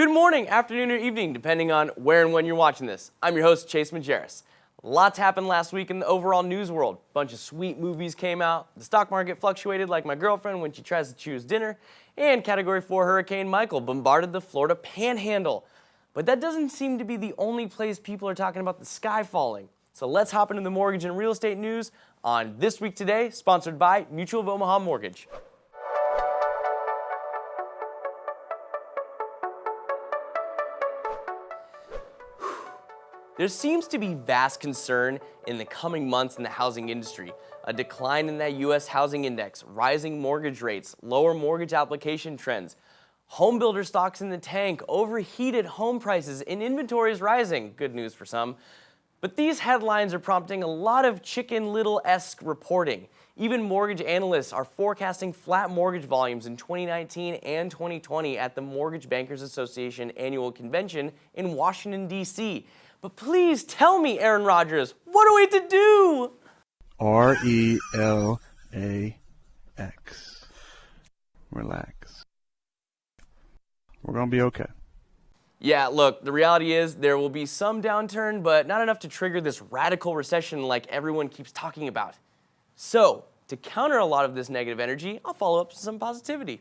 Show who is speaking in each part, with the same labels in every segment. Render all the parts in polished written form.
Speaker 1: Good morning, afternoon, or evening, depending on where and when you're watching this. I'm your host, Chase Majerus. Lots happened last week in the overall news world. A bunch of sweet movies came out, the stock market fluctuated like my girlfriend when she tries to choose dinner, and Category 4 Hurricane Michael bombarded the Florida Panhandle. But that doesn't seem to be the only place people are talking about the sky falling. So let's hop into the mortgage and real estate news on This Week Today, sponsored by Mutual of Omaha Mortgage. There seems to be vast concern in the coming months in the housing industry. A decline in that U.S. housing index, rising mortgage rates, lower mortgage application trends, home builder stocks in the tank, overheated home prices, and inventories rising. Good news for some. But these headlines are prompting a lot of Chicken Little-esque reporting. Even mortgage analysts are forecasting flat mortgage volumes in 2019 and 2020 at the Mortgage Bankers Association annual convention in Washington, D.C. But please tell me, Aaron Rodgers, what are we to do?
Speaker 2: RELAX. Relax. We're going to be okay.
Speaker 1: Yeah, look, the reality is there will be some downturn, but not enough to trigger this radical recession like everyone keeps talking about. So, to counter a lot of this negative energy, I'll follow up with some positivity.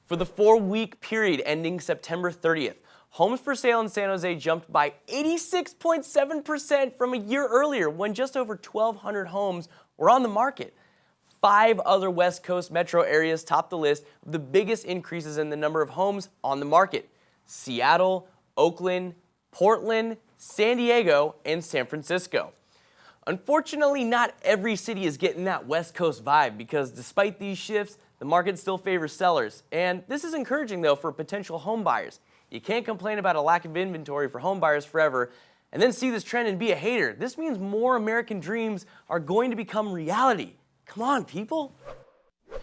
Speaker 1: For the 4-week period ending September 30th, homes for sale in San Jose jumped by 86.7% from a year earlier when just over 1,200 homes were on the market. 5 other West Coast metro areas topped the list of the biggest increases in the number of homes on the market: Seattle, Oakland, Portland, San Diego, and San Francisco. Unfortunately, not every city is getting that West Coast vibe because despite these shifts, the market still favors sellers. And this is encouraging though for potential home buyers. You can't complain about a lack of inventory for home buyers forever and then see this trend and be a hater. This means more American dreams are going to become reality. Come on, people.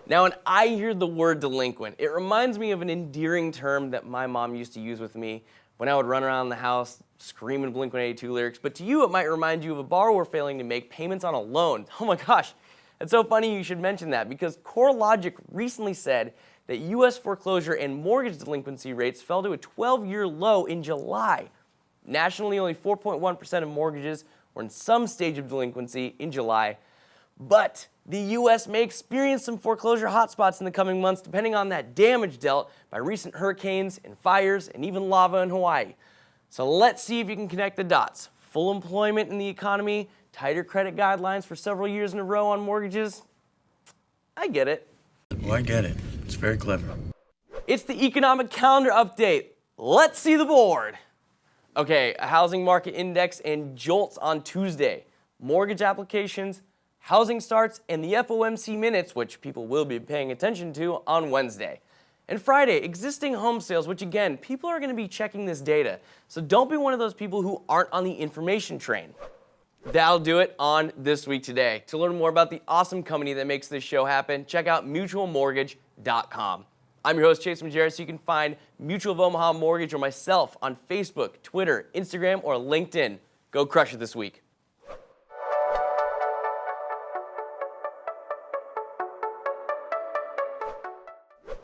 Speaker 1: Now, when I hear the word delinquent, it reminds me of an endearing term that my mom used to use with me when I would run around the house screaming Blink-182 lyrics. But to you, it might remind you of a borrower failing to make payments on a loan. Oh my gosh, it's so funny you should mention that because CoreLogic recently said that U.S. foreclosure and mortgage delinquency rates fell to a 12-year low in July. Nationally, only 4.1% of mortgages were in some stage of delinquency in July. But the U.S. may experience some foreclosure hotspots in the coming months depending on that damage dealt by recent hurricanes and fires and even lava in Hawaii. So let's see if you can connect the dots. Full employment in the economy, tighter credit guidelines for several years in a row on mortgages. I get it.
Speaker 3: Well, I get it. It's very clever.
Speaker 1: It's the economic calendar update. Let's see the board. Okay, a housing market index and jolts on Tuesday. Mortgage applications, housing starts, and the FOMC minutes, which people will be paying attention to, on Wednesday. And Friday, existing home sales, which again, people are going to be checking this data. So don't be one of those people who aren't on the information train. That'll do it on This Week Today. To learn more about the awesome company that makes this show happen, check out mutualmortgage.com. I'm your host, Chase Majerus. You can find Mutual of Omaha Mortgage or myself on Facebook, Twitter, Instagram, or LinkedIn. Go crush it this week.